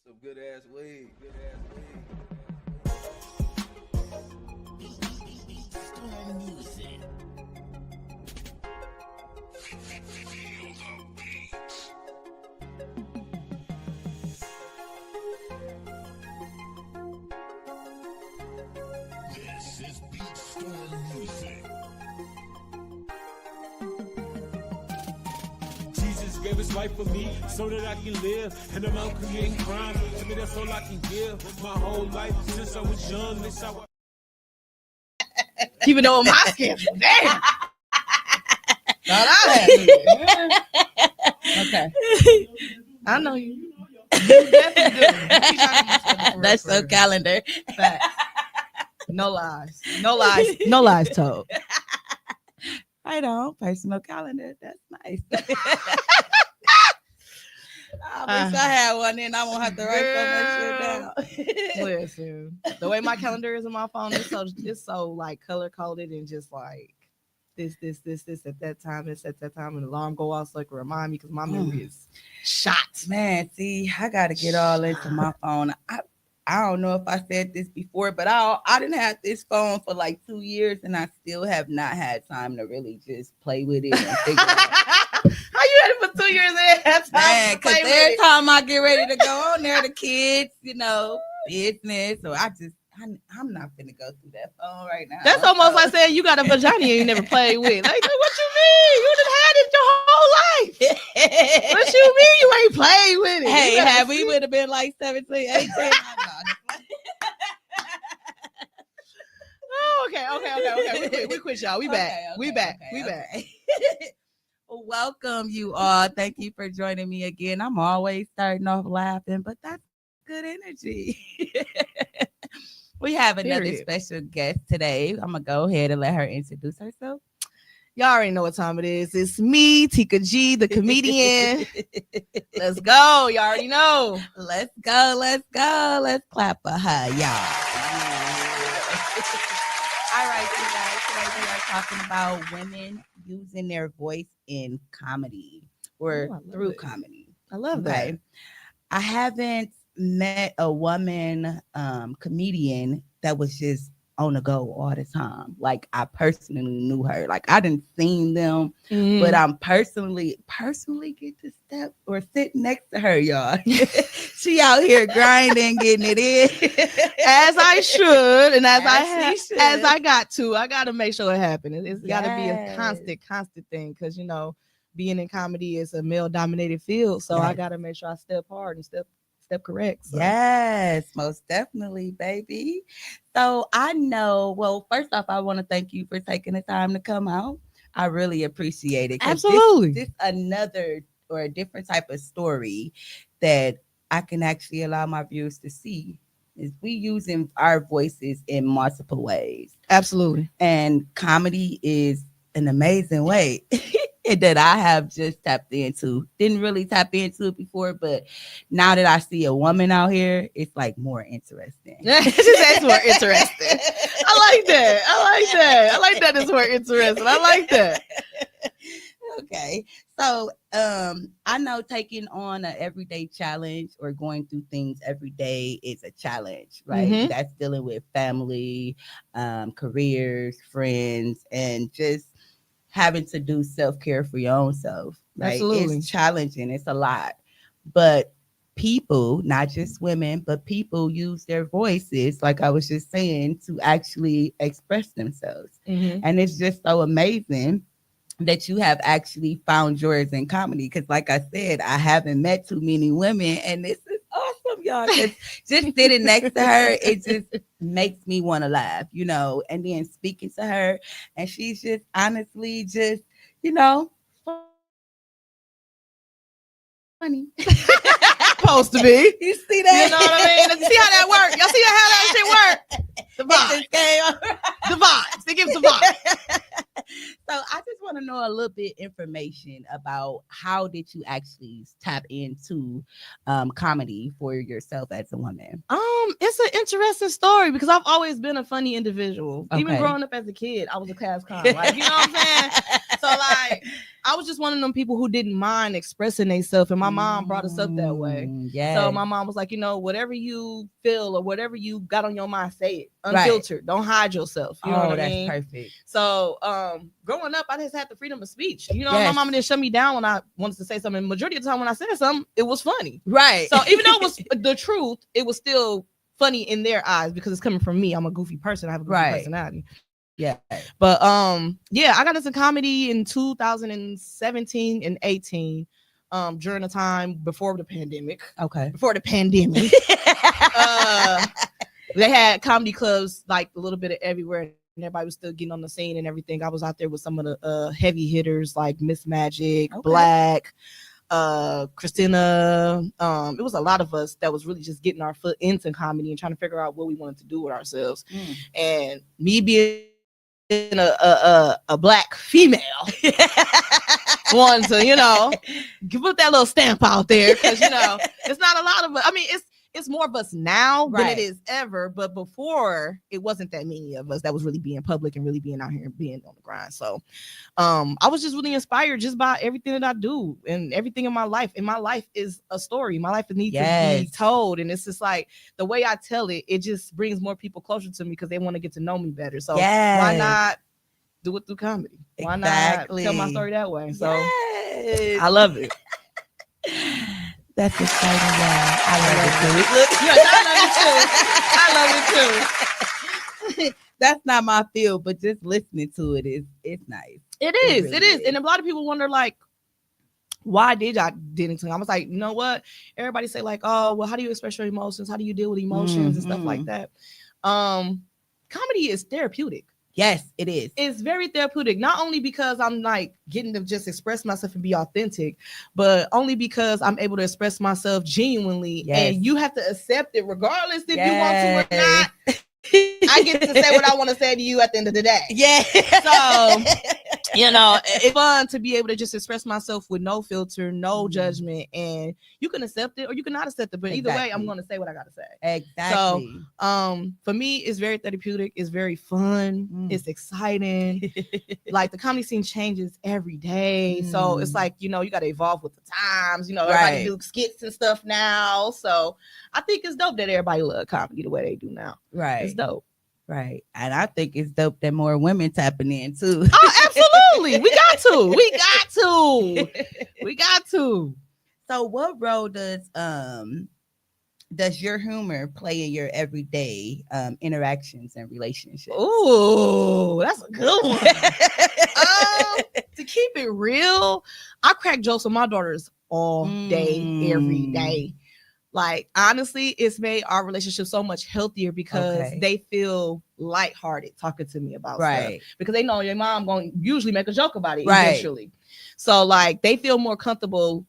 Some good ass weed. This is Beat Storm Music. Jesus gave his life for me so that I can live, and I'm out creating crime. To me, that's all I can give. My whole life since I was young, this how Keep it on my schedule. Damn. Thought I had to. Okay. I know you. You definitely do. That's your calendar. Facts. No lies. No lies. No lies told. Right on. Personal calendar. That's nice. I wish I had one, and I won't have to write so much shit down. Listen, the way my calendar is on my phone is so like color coded and just like this at that time, this at that time, and the alarm go off so it can remind me because my memory is shot. Man, see, I gotta get all into my phone. I don't know if I said this before, but I didn't have this phone for like 2 years, and I still have not had time to really just play with it and figure it out. How you had it for 2 years and have time? Man, because every time I get ready to go on there, the kids, business. So I'm not finna go through that phone right now. That's almost like saying you got a vagina and you never played with. Like, what you mean? You done had it your whole life. What you mean you ain't played with it? Hey, have we would have been like 17, 18? Oh, okay. We quit, y'all. We back. We back. Welcome you all. Thank you for joining me again. I'm always starting off laughing, but that's good energy. We have another special guest today. I'm gonna go ahead and let her introduce herself. Y'all already know what time it is. It's me, Tika G, the comedian. Let's go. Y'all already know. Let's go. Let's clap for her, y'all. All right, you guys. Today we are talking about women using their voice in comedy or through comedy. I love that. I haven't met a woman comedian that was just on the go all the time. Like, I personally knew her. Like, I didn't seen them, but I'm personally get to step or sit next to her, y'all. She out here grinding, getting it in. As I should, and as I got to make sure it happened. It's got to be a constant thing, because being in comedy is a male dominated field, so I got to make sure I step hard and step correct. So. Yes, most definitely, baby. So I know, well, first off, I want to thank you for taking the time to come out. I really appreciate it. Absolutely. This another or a different type of story that I can actually allow my viewers to see is we using our voices in multiple ways. Absolutely. And comedy is an amazing way that I have just tapped into. Didn't really tap into it before, but now that I see a woman out here, it's like more interesting. That's more interesting. I like that. It's more interesting. I like that. Okay. So I know taking on an everyday challenge or going through things every day is a challenge, right? Mm-hmm. That's dealing with family, careers, friends, and just having to do self-care for your own self, right? Absolutely. It's challenging. It's a lot. But people, not just women, but people use their voices, like I was just saying, to actually express themselves. Mm-hmm. And it's just so amazing that you have actually found yours in comedy. Because like I said, I haven't met too many women, and this is awesome, y'all. Just sitting next to her, it just makes me want to laugh, and then speaking to her, and she's just honestly just, funny. Supposed to be. You see that? You know what I mean? See how that works? Y'all see how that shit work? The vibes. They give the vibes. So I just want to know a little bit information about how did you actually tap into comedy for yourself as a woman? It's an interesting story because I've always been a funny individual. Okay. Even growing up as a kid, I was a class clown. Like, you know what I'm saying? So like, I was just one of them people who didn't mind expressing themselves, and my mom brought us up that way. Yes. So my mom was like, whatever you feel or whatever you got on your mind, say it unfiltered. Don't hide yourself. You know what I mean? That's perfect. So growing up, I just had the freedom of speech. My mama didn't shut me down when I wanted to say something. Majority of the time when I said something, it was funny. Right. So even though it was the truth, it was still funny in their eyes because it's coming from me. I'm a goofy person. I have a goofy personality. Yeah. But I got into comedy in 2017 and 18 during the time before the pandemic. Okay. Before the pandemic. They had comedy clubs like a little bit of everywhere, and everybody was still getting on the scene and everything. I was out there with some of the heavy hitters like Miss Magic, Black, Christina. It was a lot of us that was really just getting our foot into comedy and trying to figure out what we wanted to do with ourselves. And me being a Black female wanted to, put that little stamp out there because it's not a lot of us. I mean, it's more of us now than it is ever, but before it wasn't that many of us that was really being public and really being out here and being on the grind. So I was just really inspired just by everything that I do and everything in my life. And my life is a story. My life needs to be told. And it's just like the way I tell it, it just brings more people closer to me because they want to get to know me better. So why not do it through comedy? Why not tell my story that way? So I love it. That's exciting. I love it too. I love it too. That's not my field, but just listening to it it's nice. It is. And a lot of people wonder like, why did I didn't? I was like, you know what? Everybody say like, oh, well, how do you express your emotions? How do you deal with emotions and stuff like that? Comedy is therapeutic. Yes, it is. It's very therapeutic, not only because I'm like getting to just express myself and be authentic, but only because I'm able to express myself genuinely. And you have to accept it regardless if you want to or not. I get to say what I want to say to you at the end of the day. Yeah. So, it's fun to be able to just express myself with no filter, no judgment, and you can accept it or you cannot accept it. But either way, I'm going to say what I got to say. Exactly. So, for me, it's very therapeutic. It's very fun. It's exciting. Like the comedy scene changes every day. So it's like, you got to evolve with the times. Everybody do skits and stuff now. So I think it's dope that everybody love comedy the way they do now. Right. It's dope. Right. And I think it's dope that more women tapping in too. Oh, absolutely. We got to. So what role does your humor play in your everyday interactions and relationships? Oh, that's a good one. To keep it real, I crack jokes with my daughters all day, every day. Like, honestly, it's made our relationship so much healthier because they feel lighthearted talking to me about stuff. Because they know your mom going to usually make a joke about it eventually. So, like, they feel more comfortable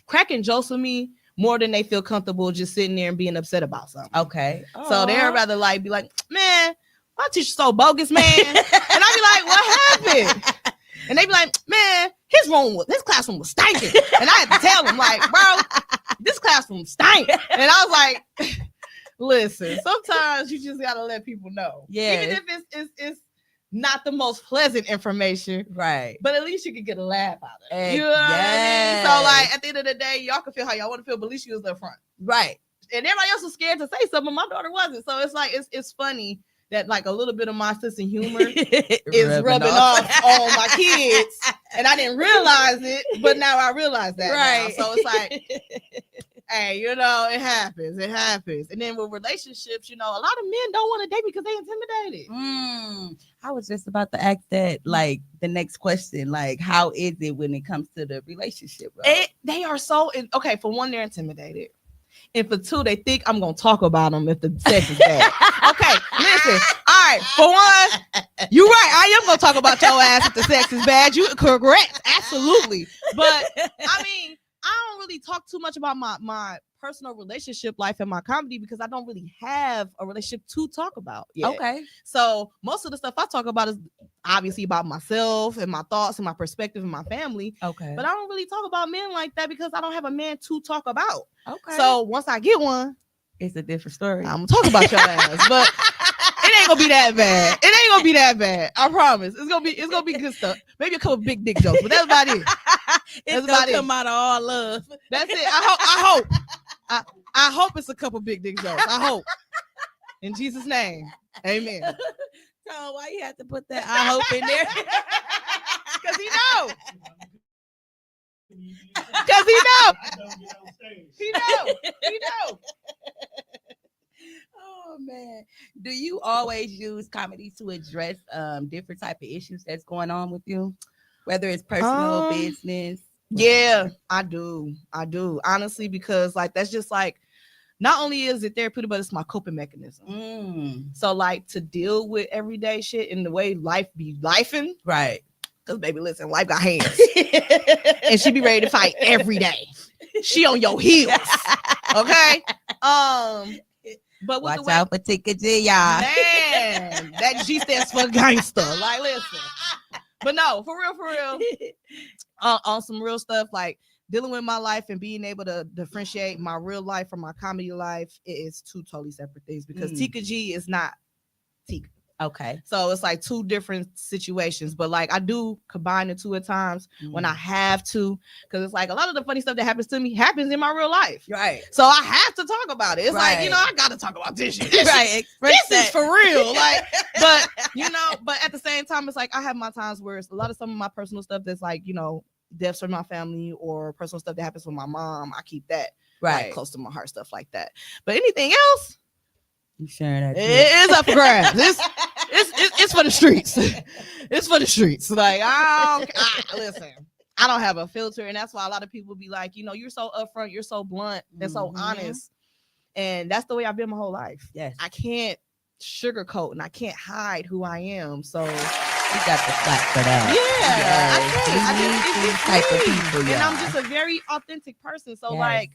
cracking jokes with me more than they feel comfortable just sitting there and being upset about something. Okay. So they'd rather, like, be like, man, my teacher's so bogus, man. And I'd be like, what happened? And they'd be like, man, his classroom was stinking. And I had to tell them, like, bro, this classroom stank. And I was like, listen, sometimes you just gotta let people know. Yeah. Even if it's not the most pleasant information. Right. But at least you can get a laugh out of it. You know what I mean? So like at the end of the day, y'all can feel how y'all want to feel, but at least you was up front. Right. And everybody else was scared to say something. My daughter wasn't. So it's like it's funny that like a little bit of my sense of humor is rubbing off on my kids. And I didn't realize it, but now I realize that. Right. Now. So it's like, hey, it happens. It happens. And then with relationships, a lot of men don't want to date because they intimidated. I was just about to ask that, like, the next question, like, how is it when it comes to the relationship? They are so, okay, for one, they're intimidated. And for two, they think I'm going to talk about them if the sex is bad. Okay, listen. All right, for one, you're right. I am going to talk about your ass if the sex is bad. You correct. Absolutely. But, I mean, I don't really talk too much about my personal relationship life and my comedy because I don't really have a relationship to talk about yet. Okay. So most of the stuff I talk about is obviously about myself and my thoughts and my perspective and my family. Okay. But I don't really talk about men like that because I don't have a man to talk about. Okay. So once I get one, it's a different story. I'm gonna talk about your ass. But it ain't gonna be that bad. It ain't gonna be that bad. I promise. It's gonna be good stuff. Maybe a couple big dick jokes, but that's about it. It's gonna come out of all love. That's it. I hope it's a couple big dick jokes. I hope. In Jesus' name. Amen. So why you have to put that I hope in there? Because he know. Because he know. He know. Oh man. Do you always use comedy to address different type of issues that's going on with you? Whether it's personal, business? Yeah, I do. Honestly, because like that's just like not only is it therapeutic, but it's my coping mechanism. So like to deal with everyday shit in the way life be lifing. Right. Because baby, listen, life got hands. And she be ready to fight every day. She on your heels. Okay. But with watch out for Tika G, y'all. Man, that G stands for gangster. Like, listen. But no, for real. On some real stuff, like dealing with my life and being able to differentiate my real life from my comedy life, it is two totally separate things because Tika G is not Tika. Okay. So it's like two different situations, but like I do combine the two at times when I have to, because it's like a lot of the funny stuff that happens to me happens in my real life. Right. So I have to talk about it. It's like, I got to talk about this shit. This is for real. Like, but at the same time, it's like I have my times where it's a lot of some of my personal stuff that's like, deaths from my family or personal stuff that happens with my mom. I keep that like, close to my heart, stuff like that. But anything else, you sharing that? It is up for grabs. It's for the streets. It's for the streets. Like listen, I don't have a filter, and that's why a lot of people be like, you're so upfront, you're so blunt, and so honest, and that's the way I've been my whole life. Yes, I can't sugarcoat and I can't hide who I am. So you got the slack for that. Yeah, I need these type of people, and I'm just a very authentic person. So like,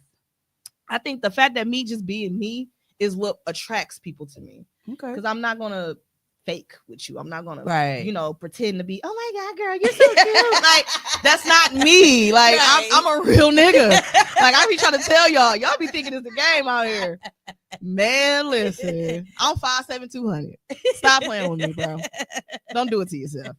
I think the fact that me just being me is what attracts people to me. Okay. Because I'm not gonna fake with you. I'm not gonna pretend to be, oh my God, girl, you're so cute. Like, that's not me. Like, I'm a real nigga. Like, I be trying to tell y'all be thinking it's a game out here. Man, listen. I'm 5'7", 200. Stop playing with me, bro. Don't do it to yourself.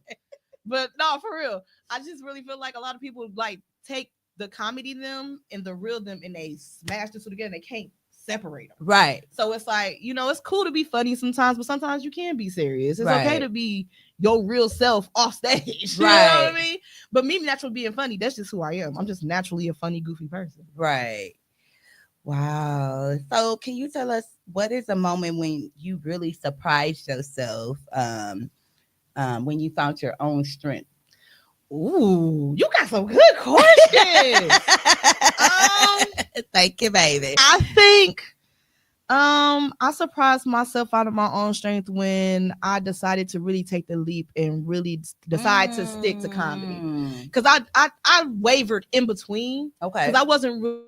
But no, for real. I just really feel like a lot of people like take the comedy them and the real them and they smash this together and they can't separate them. Right. So it's like, it's cool to be funny sometimes, but sometimes you can be serious. It's okay to be your real self off stage. You know what I mean? But me naturally being funny, that's just who I am. I'm just naturally a funny, goofy person. Right. Wow. So can you tell us what is a moment when you really surprised yourself when you found your own strength? Ooh, you got some good questions. Thank you, baby. I think I surprised myself out of my own strength when I decided to really take the leap and really decide to stick to comedy. Because I wavered in between. Okay. Because I wasn't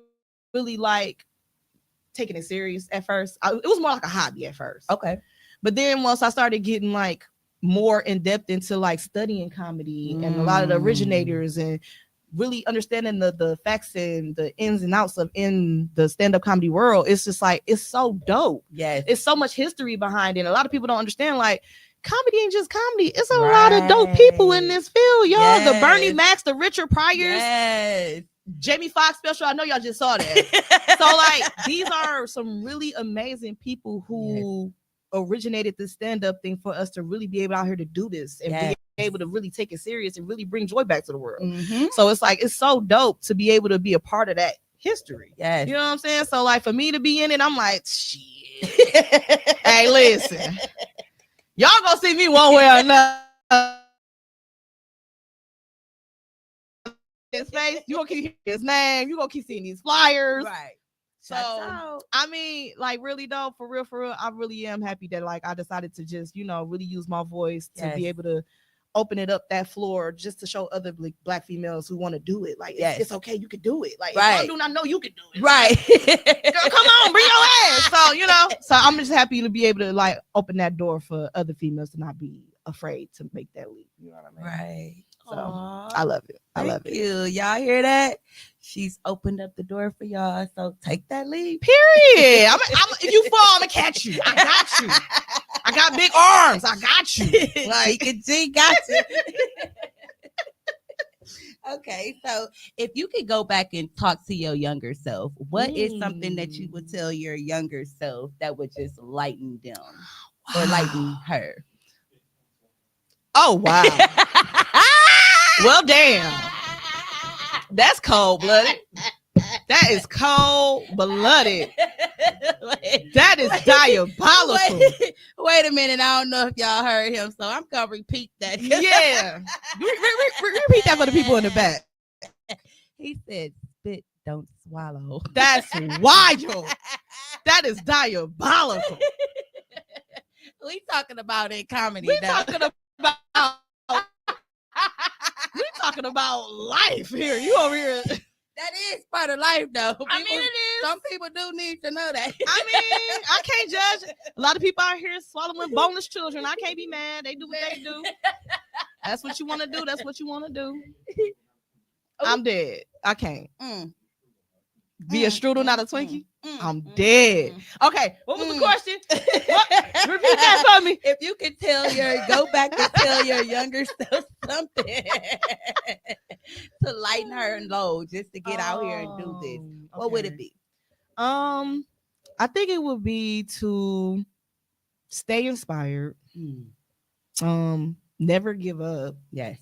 really like taking it serious at first. It was more like a hobby at first. Okay. But then once I started getting like more in depth into like studying comedy and a lot of the originators and really understanding the facts and the ins and outs of in the stand-up comedy world, it's just like, it's so dope. Yes. It's so much history behind it. And a lot of people don't understand, like, comedy ain't just comedy. It's a lot of dope people in this field, y'all. Yes. The Bernie Macs, the Richard Pryors. Yes. Jamie Foxx special. I know y'all just saw that. So like, these are some really amazing people who originated this stand-up thing for us to really be able out here to do this and be able to really take it serious and really bring joy back to the world. So it's like, it's so dope to be able to be a part of that history. Yes. You know what I'm saying? So like, for me to be in it, I'm like, shit. Hey, listen, y'all gonna see me one way or another. His face, you gonna keep hearing his name, you gonna keep seeing these flyers. Right. So I mean, like, really though, for real, I really am happy that like I decided to just, really use my voice to be able to open it up that floor just to show other Black females who want to do it. Like, it's okay, you can do it. Like, if I do not know, you can do it. Right. Girl, come on, bring your ass. So, so I'm just happy to be able to like open that door for other females to not be afraid to make that leap. You know what I mean? Right. So I love it. I love it. Y'all hear that? She's opened up the door for y'all. So take that leap. Period. If you fall, I'm gonna catch you. I got big arms. I got you. Like Tika G got you. Okay, so if you could go back and talk to your younger self, what is something that you would tell your younger self that would just lighten them or lighten her? Oh, wow. Well, damn. That's cold-blooded. That is cold-blooded. That is diabolical. Wait a minute. I don't know if y'all heard him, so I'm going to repeat that. Yeah. Repeat that for the people in the back. He said, spit, don't swallow. That's wild. That is diabolical. We talking about in comedy We now. talking about life here. You over here. That is part of life, though. I mean, it is. Some people do need to know that. I mean, I can't judge. A lot of people out here swallowing boneless children. I can't be mad. They do what they do. That's what you want to do. That's what you want to do. I'm dead. I can't. Be a strudel, not a Twinkie. I'm dead. Okay, what was the question? Repeat that for me. If you could go back and tell your younger self something to lighten her load, just to get out here and do this, what would it be? I think it would be to stay inspired. Never give up. Yes.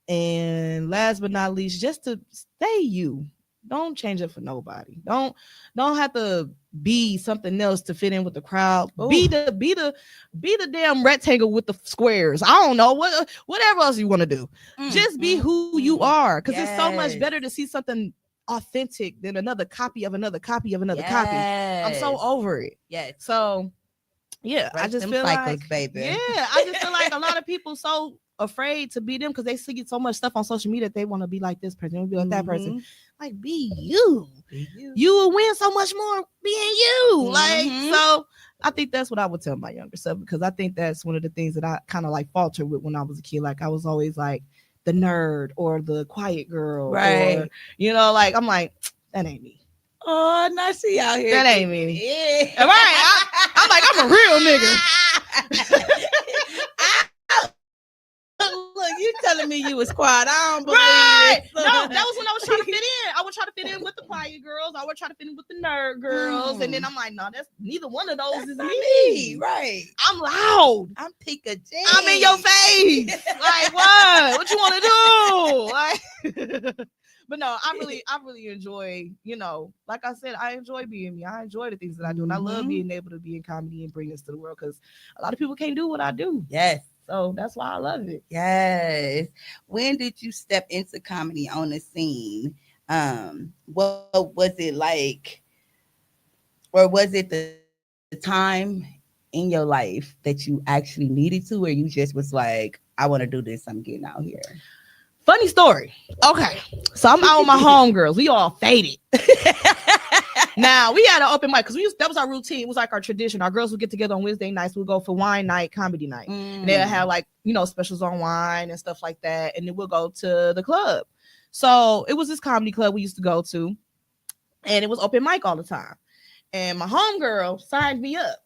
And last but not least, just to stay you. Don't change it for nobody. Don't have to be something else to fit in with the crowd. Ooh. Be the damn rectangle with the squares. I don't know whatever else you want to do. Just be who you are, because it's so much better to see something authentic than another copy of another copy of another copy. I'm so over it. Yes. So yeah, I just feel like, baby. Yeah, I just feel like a lot of people so afraid to be them because they see so much stuff on social media that they want to be like this person, want to be like that person. Like, be you. You will win so much more being you. Like, so I think that's what I would tell my younger self, because I think that's one of the things that I kind of like faltered with when I was a kid. Like, I was always like the nerd or the quiet girl, right? Or, you know, like I'm like, that ain't me. Oh, now she out here. That ain't me. Yeah. Right? I'm like, I'm a real nigga. Look, you telling me you was quiet. I don't believe it. No, that was when I was trying to fit in. I would try to fit in with the quiet girls. I would try to fit in with the nerd girls. And then I'm like, no, that's neither one of those is me. Right. I'm loud. I'm Tika G. I'm in your face. Like, what? What you want to do? Like, but no, I really enjoy, you know, like I said, I enjoy being me. I enjoy the things that I do. And I love being able to be in comedy and bring this to the world, because a lot of people can't do what I do. Yes. So that's why I love it. Yes. When did you step into comedy on the scene? What was it like? Or was it the time in your life that you actually needed to, or you just was like, I want to do this, I'm getting out here? Funny story. Okay. So I'm out with my homegirls. We all faded. Now, we had an open mic because that was our routine. It was like our tradition. Our girls would get together on Wednesday nights. We'd go for wine night, comedy night. And they'll have like, you know, specials on wine and stuff like that. And then we'll go to the club. So it was this comedy club we used to go to. And it was open mic all the time. And my homegirl signed me up.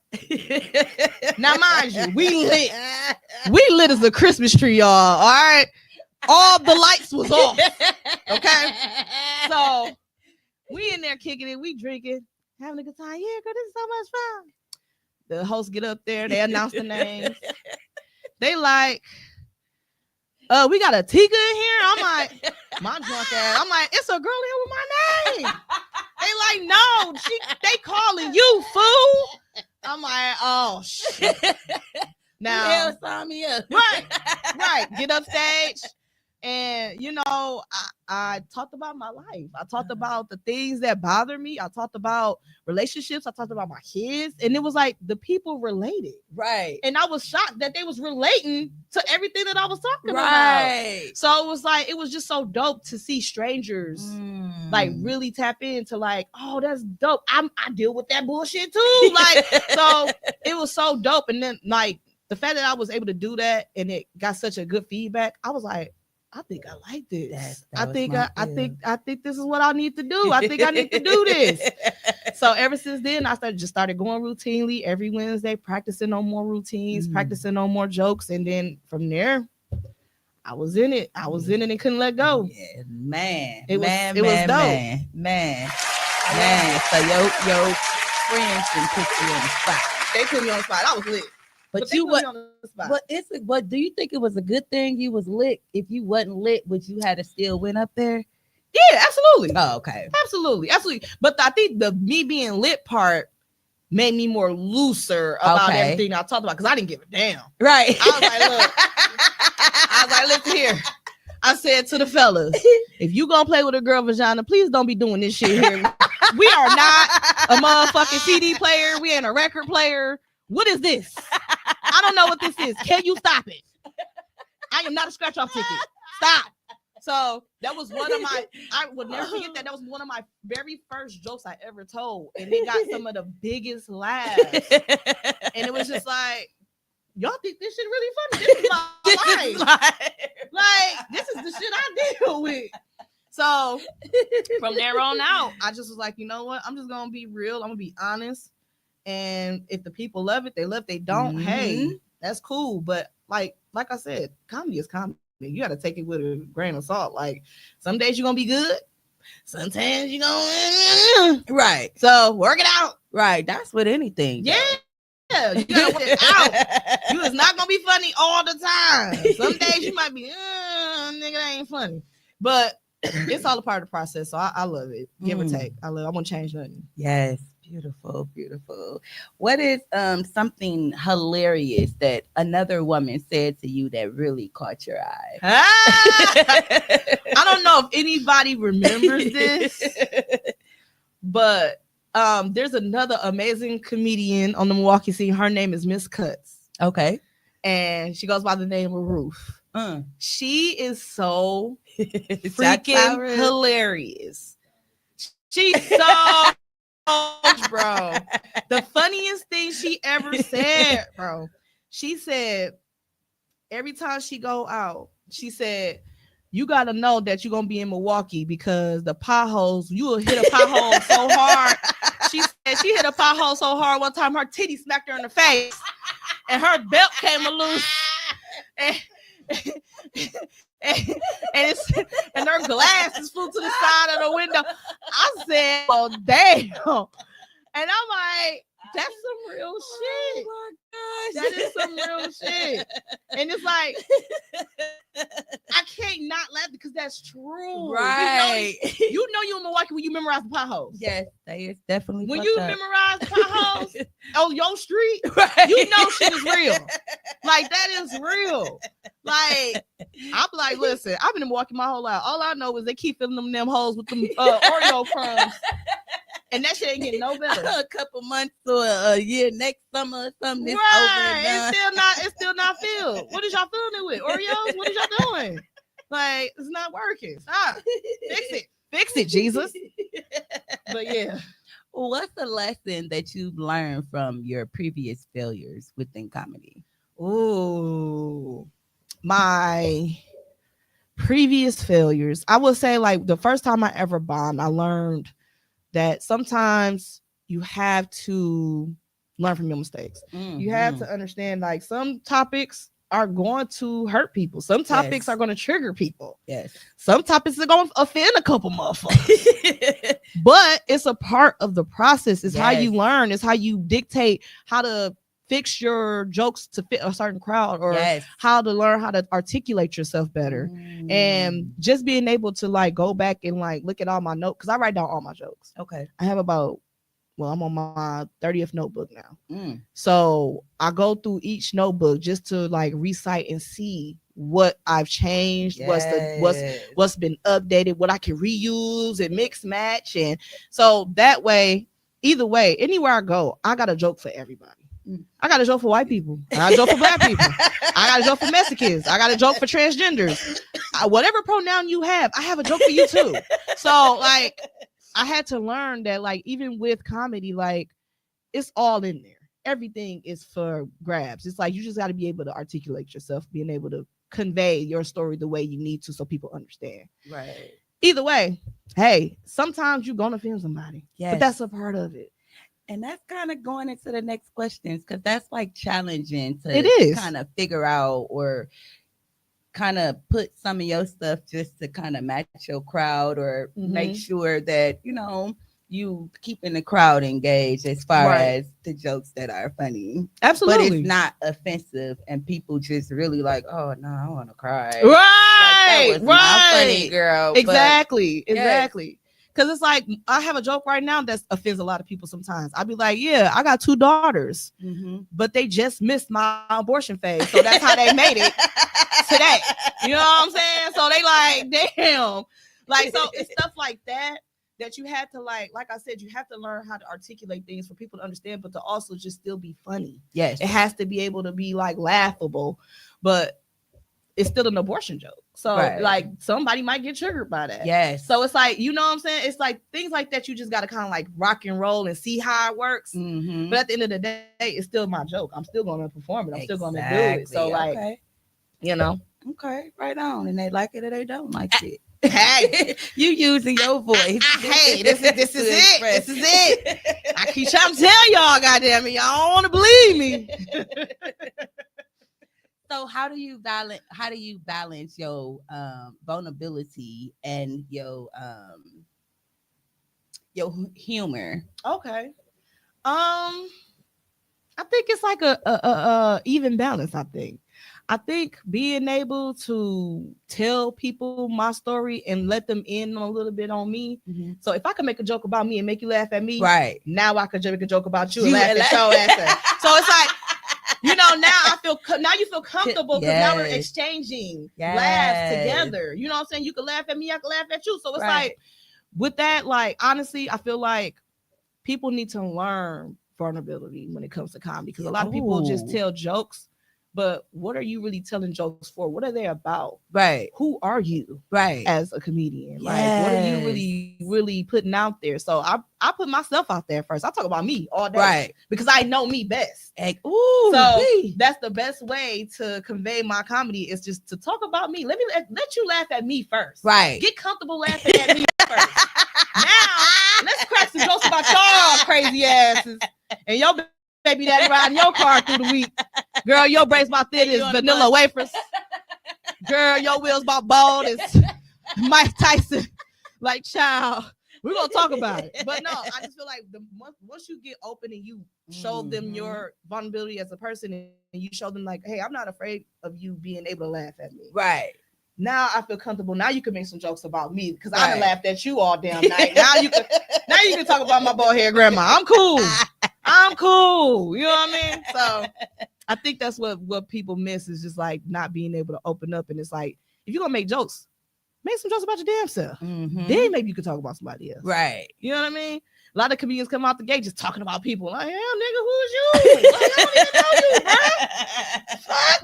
Now, mind you, we lit as a Christmas tree, y'all. All right. All the lights was off. Okay. So we in there kicking it, we drinking, having a good time. Yeah, girl, this is so much fun. The hosts get up there, they announce the names. They like, we got a Tika in here. I'm like, my drunk ass. I'm like, it's a girl here with my name. They like, no, they calling you, fool. I'm like, oh shit. Now, hell saw me up. Right. Get up stage. And, you know, I talked about my life. I talked about the things that bother me. I talked about relationships. I talked about my kids. And it was like the people related. Right. And I was shocked that they was relating to everything that I was talking about. So it was like, it was just so dope to see strangers like really tap into like, oh, that's dope. I deal with that bullshit too. Like, so it was so dope. And then like the fact that I was able to do that and it got such a good feedback, I was like, I think I like this. I think this is what I need to do. I think I need to do this. So ever since then, I started going routinely every Wednesday, practicing on more routines, practicing on more jokes, and then from there, I was in it. I was in it and couldn't let go. Yeah, man. It was dope. Man. So your friends can put you on the spot. They put me on the spot. I was lit. But you what? But do you think it was a good thing you was lit? If you wasn't lit, would you had to still went up there? Yeah, absolutely. Oh, okay. Absolutely. But I think the me being lit part made me more looser about everything I talked about because I didn't give a damn. Right. I was like, look. I was like, listen here. I said to the fellas, if you gonna play with a girl vagina, please don't be doing this shit here. We are not a motherfucking CD player. We ain't a record player. What is this? I don't know what this is. Can you stop it? I am not a scratch off ticket. Stop. So that was one of my, I would never forget that. That was one of my very first jokes I ever told. And it got some of the biggest laughs. And it was just like, y'all think this shit really funny? This is my life. Like, this is the shit I deal with. So from there on out, I just was like, you know what? I'm just gonna be real. I'm gonna be honest. And if the people love it, they love it. They don't, hey, that's cool. But like I said, comedy is comedy. You got to take it with a grain of salt. Like some days you're gonna be good, sometimes you're gonna right. So work it out. Right. That's with anything. Yeah. Yeah, you gotta work it out. You is not gonna be funny all the time. Some days you might be, nigga, that ain't funny. But it's all a part of the process. So I love it. Give or take. I won't change nothing. Yes. Beautiful, beautiful. What is something hilarious that another woman said to you that really caught your eye? I don't know if anybody remembers this, but there's another amazing comedian on the Milwaukee scene. Her name is Miss Cuts. Okay. And she goes by the name of Ruth. She is so freaking hilarious. She's so bro. The funniest thing she ever said, bro. She said every time she go out, she said, you got to know that you're going to be in Milwaukee because the potholes, you will hit a pothole so hard. She said she hit a pothole so hard one time her titty smacked her in the face and her belt came loose. And her glasses flew to the side of the window. I said, oh, damn. And I'm like, that's some real shit. Oh my gosh. That is some real shit. And it's like, I can't not laugh because that's true. Right. You know you in Milwaukee when you memorize the potholes. Yes, that is definitely when you memorize the potholes on your street, right. You know shit is real. Like, that is real. Like, I'm like, listen, I've been in Milwaukee my whole life. All I know is they keep filling them holes with them Oreo crumbs. And that shit ain't getting no better. A couple months or a year, next summer or something. It's right. Over it's still not filled. What is y'all filling it with? Oreos? What is y'all doing? Like, it's not working. Stop. Fix it, Jesus. But yeah. What's the lesson that you've learned from your previous failures within comedy? Ooh, my previous failures. I would say, like, the first time I ever bombed, I learned that sometimes you have to learn from your mistakes. You have to understand, like, some topics are going to hurt people. Some topics are going to trigger people. Yes. Some topics are going to offend a couple motherfuckers. But it's a part of the process. It's how you learn. It's how you dictate how to fix your jokes to fit a certain crowd, or how to learn how to articulate yourself better. And just being able to, like, go back and, like, look at all my notes, because I write down all my jokes. Okay. I have about, well, I'm on my 30th notebook now. So I go through each notebook just to, like, recite and see what I've changed, what's been updated, what I can reuse and mix match. And so that way, either way, anywhere I go, I got a joke for everybody. I got a joke for white people. I got a joke for black people. I got a joke for Mexicans. I got a joke for transgenders. Whatever pronoun you have, I have a joke for you too. So, like, I had to learn that, like, even with comedy, like, it's all in there. Everything is for grabs. It's like you just got to be able to articulate yourself, being able to convey your story the way you need to so people understand. Right. either way, hey, sometimes you're gonna offend somebody. Yes. But that's a part of it. And that's kind of going into the next questions, because that's like challenging to It is. kind of figure out, or kind of put some of your stuff just to kind of match your crowd, or make sure that, you know, you keeping the crowd engaged as far as the jokes that are funny. Absolutely. But it's not offensive, and people just really like, oh no, I want to cry. Right. Like, that was not funny, girl. Exactly. But, exactly. Because it's like, I have a joke right now that offends a lot of people sometimes. I'll be like, yeah, I got 2 daughters, but they just missed my abortion phase. So that's how they made it today. You know what I'm saying? So they like, damn. Like, so it's stuff like that you had to like I said, you have to learn how to articulate things for people to understand, but to also just still be funny. Yes. It has to be able to be like laughable, but it's still an abortion joke. So like somebody might get triggered by that. Yes. So it's like, you know what I'm saying? It's like things like that. You just got to kind of like rock and roll and see how it works. But at the end of the day, it's still my joke. I'm still going to perform it. I'm still going to do it. So like, you know. Okay, right on. And they like it or they don't like it. Hey, you using your voice. Hey, this is it. This is it. I keep trying to tell y'all, goddamn it, y'all don't want to believe me. So how do you balance your vulnerability and your humor? Okay. I think it's like a even balance. I think being able to tell people my story and let them in a little bit on me. So if I can make a joke about me and make you laugh at me, right now I could make a joke about you and laugh at your ass. So it's like, you know, now you feel comfortable because now we're exchanging laughs together. You know what I'm saying? You can laugh at me, I can laugh at you. So it's like, with that, like, honestly, I feel like people need to learn vulnerability when it comes to comedy, because a lot of people just tell jokes, but what are you really telling jokes for? What are they about? Right. Who are you? Right. As a comedian? Like, what are you really putting out there? So I put myself out there first. I talk about me all day. Right. Because I know me best. So that's the best way to convey my comedy, is just to talk about me. Let you laugh at me first. Right. Get comfortable laughing at me first. Now, let's crack some jokes about y'all crazy asses and your baby daddy riding your car through the week. Girl, your braids about thin as vanilla wafers. Girl, your wheels about bald as Mike Tyson. Like, child, we're going to talk about it. But no, I just feel like once you get open and you show them your vulnerability as a person, and you show them like, hey, I'm not afraid of you being able to laugh at me. Right. Now I feel comfortable. Now you can make some jokes about me, because I done laughed at you all damn night. Now you can talk about my bald head grandma. I'm cool. You know what I mean? So I think that's what people miss, is just like not being able to open up. And it's like, if you're gonna make jokes, make some jokes about your damn self. Then maybe you can talk about somebody else. Right. You know what I mean? A lot of comedians come out the gate just talking about people. Like, hell, nigga, who is you? Like, I don't even know you, bro. Fuck.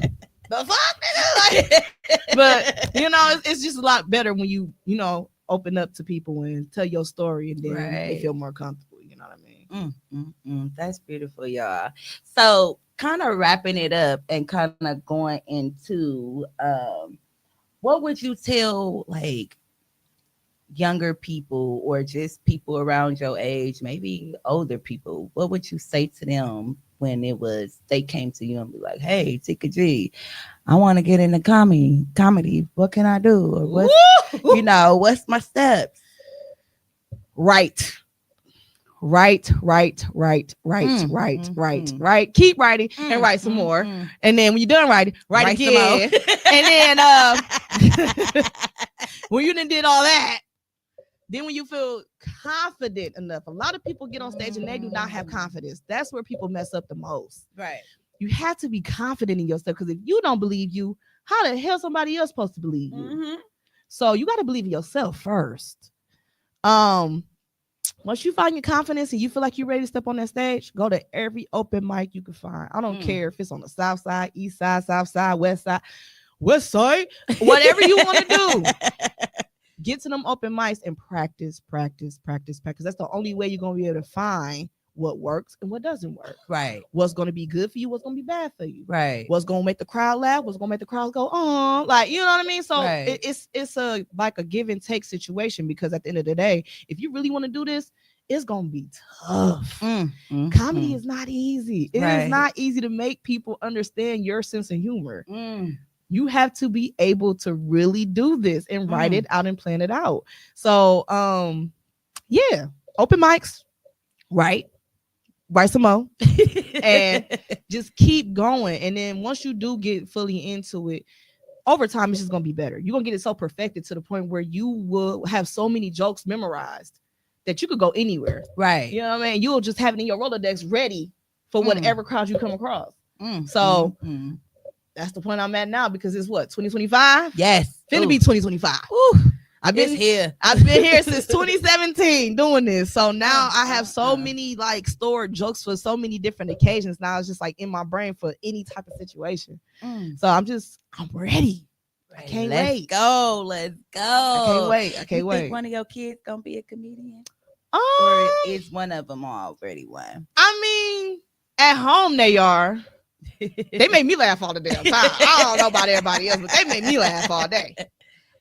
The fuck, nigga? Like, but you know, it's just a lot better when you open up to people and tell your story, and then they feel more comfortable. You know what I mean? That's beautiful, y'all. So, kind of wrapping it up and kind of going into what would you tell like younger people, or just people around your age, maybe older people? What would you say to them when they came to you and be like, hey, Tika G, I want to get into comedy. What can I do? Or what's my steps? Right. Keep writing and write some more. And then when you're done writing, write again. And then when you done did all that, then when you feel confident enough, a lot of people get on stage and they do not have confidence. That's where people mess up the most. Right. You have to be confident in yourself, because if you don't believe you, how the hell somebody else supposed to believe you? So you got to believe in yourself first. Once you find your confidence and you feel like you're ready to step on that stage, go to every open mic you can find. I don't care if it's on the south side, east side, south side, west side, whatever you want to do. Get to them open mics and practice. That's the only way you're going to be able to find what works and what doesn't work. Right. What's going to be good for you, what's going to be bad for you. Right. What's going to make the crowd laugh, what's going to make the crowd go, oh, like, you know what I mean? So Right. it's a like a give and take situation, because at the end of the day, if you really want to do this, it's gonna be tough. Comedy is not easy. It is not easy to make people understand your sense of humor. You have to be able to really do this and write it out and plan it out. So yeah, open mics, write some more, and just keep going. And then once you do get fully into it, over time it's just gonna be better. You're gonna get it so perfected to the point where you will have so many jokes memorized that you could go anywhere. Right. You know what I mean? You'll just have it in your Rolodex ready for whatever crowd you come across. So that's the point I'm at now, because it's what, 2025? Yes. Finna be 2025. I've been here since 2017 doing this. So now I have so many like stored jokes for so many different occasions. Now it's just like in my brain for any type of situation. So I'm ready. I can't wait. Let's go. Let's go. I can't wait. Think one of your kids gonna be a comedian? Or is one of them already one? I mean, at home they are. They make me laugh all the damn time. I don't know about everybody else, but they make me laugh all day.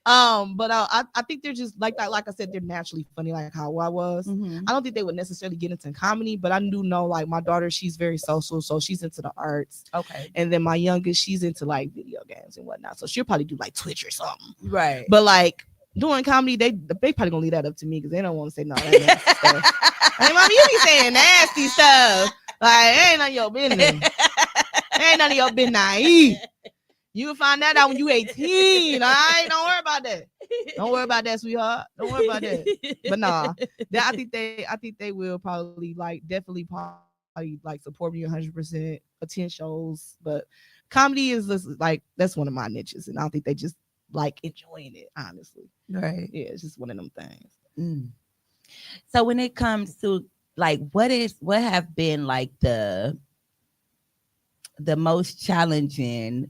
But I think they're just like that. Like I said, they're naturally funny, like how I was. I don't think they would necessarily get into comedy, but I do know, like, my daughter, she's very social, so she's into the arts. Okay. And then my youngest, she's into like video games and whatnot, so she'll probably do like Twitch or something. Right. But like doing comedy, they probably gonna leave that up to me, because they don't want to say no. That nasty stuff. Hey, mom, you be saying nasty stuff. Like, it ain't none of your business. Ain't none of your business. You will find that out when you 18. All right, don't worry about that. Don't worry about that, sweetheart. Don't worry about that. But nah, I think they will probably definitely support me 100%, attend shows. But comedy is just, like, that's one of my niches, and I don't think they just like enjoying it, honestly. Right. Yeah, it's just one of them things. So when it comes to like, what have been like the most challenging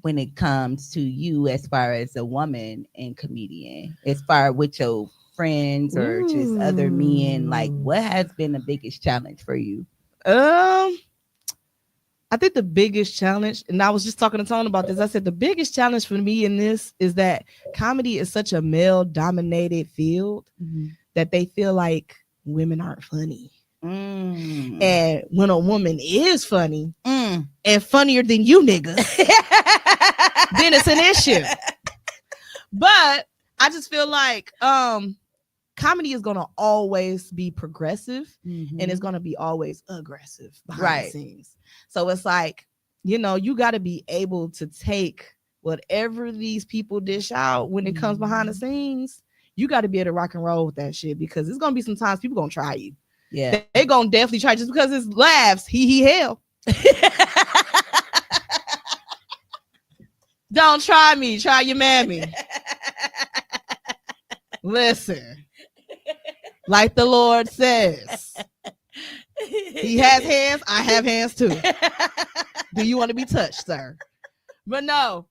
when it comes to you as far as a woman and comedian, as far with your friends or just other men? Like, what has been the biggest challenge for you? I think the biggest challenge, and I was just talking to Tone about this, I said the biggest challenge for me in this is that comedy is such a male-dominated field that they feel like women aren't funny. And when a woman is funny and funnier than you niggas, then it's an issue. But I just feel like comedy is gonna always be progressive, and it's gonna be always aggressive behind the scenes. So it's like, you know, you got to be able to take whatever these people dish out when it comes behind the scenes. You got to be able to rock and roll with that shit, because it's gonna be sometimes people gonna try you. Yeah, they gonna definitely try, just because it's laughs. He hell. Don't try me. Try your mammy. Listen, like the Lord says, He has hands. I have hands too. Do you want to be touched, sir? But no,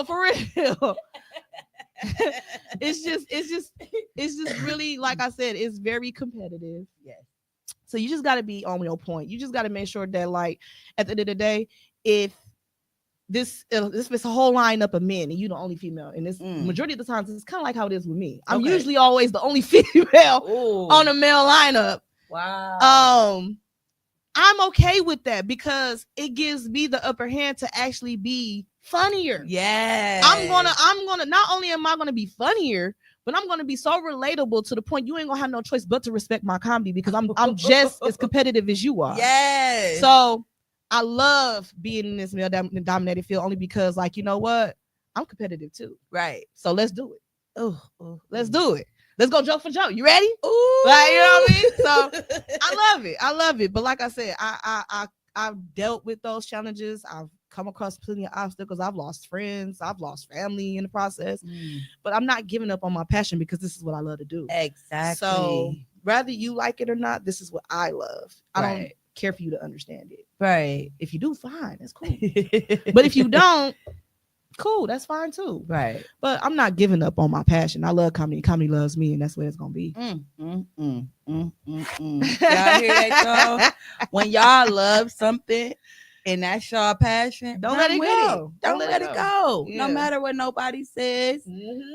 for real. It's just really, like I said, it's very competitive. Yes. So you just got to be on your point. You just got to make sure that, like, at the end of the day, if this is a whole lineup of men and you the only female, and this majority of the times it's kind of like how it is with me. I'm usually always the only female on a male lineup. Wow. I'm okay with that, because it gives me the upper hand to actually be funnier. Yeah. I'm gonna not only am I gonna be funnier, but I'm gonna be so relatable to the point you ain't gonna have no choice but to respect my comedy, because I'm just as competitive as you are. Yes. So I love being in this male dominated field, only because, like, you know what? I'm competitive too. Right. So let's do it. Let's do it. Let's go joke for joke. You ready? Ooh. Like, you know what I mean? So I love it. But like I said, I've dealt with those challenges. I've come across plenty of obstacles. I've lost friends. I've lost family in the process. But I'm not giving up on my passion, because this is what I love to do. Exactly. So whether you like it or not, this is what I love. I don't care for you to understand it. Right. If you do, fine. That's cool. But if you don't, cool. That's fine too. Right. But I'm not giving up on my passion. I love comedy. Comedy loves me, and that's where it's gonna be. Y'all hear that, y'all? When y'all love something and that's your passion, Don't run let it with go. Don't let it go. Yeah. No matter what nobody says, Mm-hmm.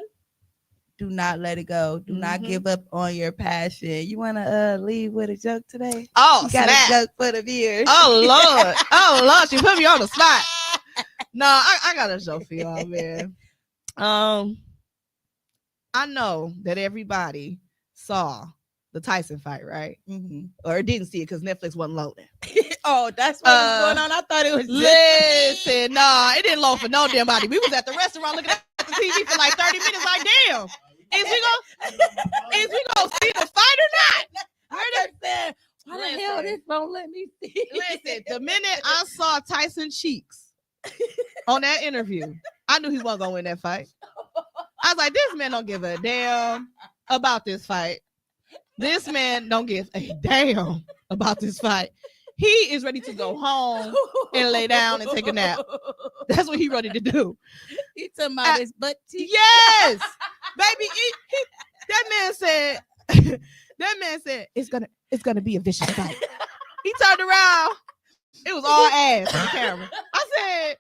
do not let it go. Do not give up on your passion. You want to leave with a joke today? Oh, You got snap. a joke for the viewers. Oh Lord, she put me on the spot. No, I got a joke for y'all, man. I know that everybody saw the Tyson fight, right? Mm-hmm. Or didn't see it because Netflix wasn't loading. Oh, that's what was going on. I thought it was Listen, nah, it didn't load for no damn body. We was at the restaurant looking at the TV for like 30 minutes. Like, damn, is we gonna see the fight or not? I just said, why the hell this won't let me see? Listen, the minute I saw Tyson cheeks on that interview, I knew he wasn't gonna win that fight. I was like, this man don't give a damn about this fight. This man don't give a damn about this fight. He is ready to go home and lay down and take a nap. That's what he ready to do. He talking about his butt cheeks. Yes, baby. That man said it's gonna be a vicious fight. He turned around. It was all ass on the camera. I said,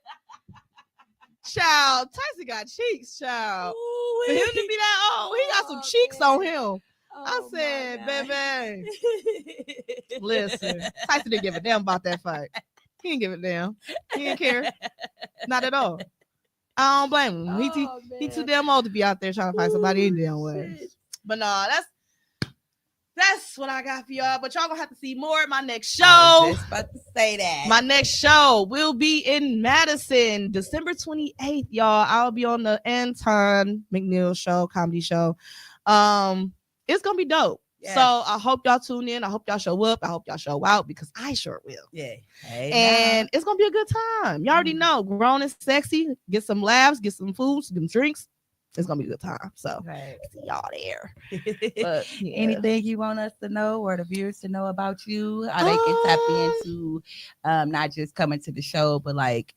child, Tyson got cheeks, child. For him to be that old, he got some cheeks on him. I said, baby, listen, Tyson didn't give a damn about that fight. He didn't give a damn. He didn't care. Not at all. I don't blame him. He too damn old to be out there trying to find somebody any damn way. But no, that's what I got for y'all. But y'all gonna have to see more at my next show. I was just about to say that. My next show will be in Madison, December 28th, y'all. I'll be on the Anton McNeil show, comedy show. It's gonna be dope. Yes. So I hope y'all tune in. I hope y'all show up. I hope y'all show out because I sure will. Yeah. And it's gonna be a good time. You already know, grown and sexy. Get some laughs, get some food, some drinks. It's gonna be a good time. So see y'all there. But, yeah. Anything you want us to know or the viewers to know about you, how they can tap into not just coming to the show, but like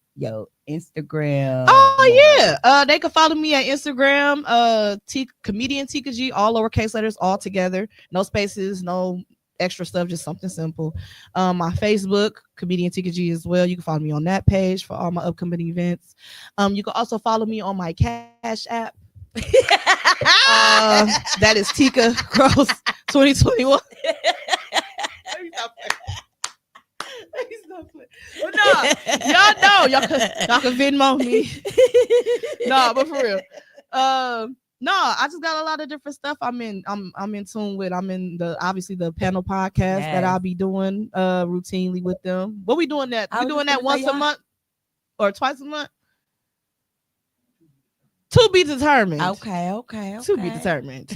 Instagram. Oh yeah. They can follow me at Instagram, comedian Tika G, all lowercase letters, all together, no spaces, no extra stuff, just something simple. My Facebook, comedian Tika G as well. You can follow me on that page for all my upcoming events. You can also follow me on my Cash App. That is Tika Gross 2021. But no, y'all know y'all can Venmo me. No, but for real. No, I just got a lot of different stuff I'm in tune with. I'm in obviously the panel podcast that I'll be doing routinely with them. What we doing that? We doing that once a month or twice a month? To be determined. Okay. To be determined.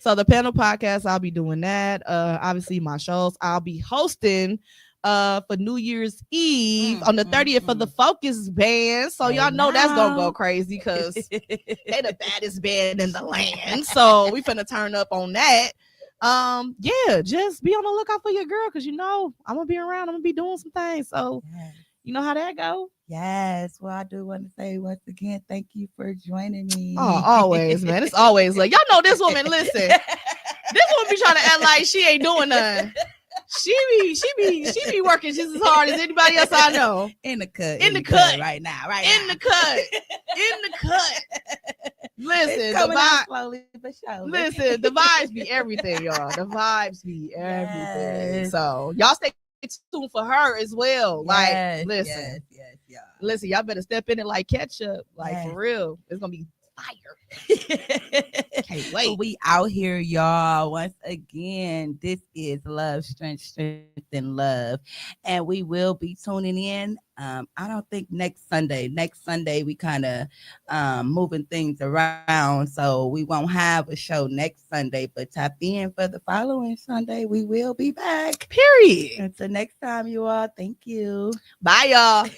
So the panel podcast, I'll be doing that. Obviously my shows I'll be hosting for New Year's Eve on the 30th for the Focus Band. So y'all know that's gonna go crazy because they the baddest band in the land. So we finna turn up on that. Yeah, just be on the lookout for your girl because I'm gonna be around. I'm gonna be doing some things. So you know how that go. Yes. Well, I do want to say once again, thank you for joining me. Oh, always, man. It's always like y'all know this woman. Listen, this woman be trying to act like she ain't doing nothing. She be working just as hard as anybody else I know. In the cut right now. In the cut. Listen, the vibe, slowly but surely. Listen, the vibes be everything, y'all. The vibes be everything. Yes. So y'all stay tuned for her as well. Yes, like, listen, listen, y'all better step in it like ketchup. Like for real, it's gonna be fire. Can't wait. We out here, y'all. Once again, this is Love, Strength, and Love, and we will be tuning in. I don't think next Sunday we kind of moving things around, so we won't have a show next Sunday, but tap in for the following Sunday. We will be back, period. Until next time, you all, thank you. Bye, y'all.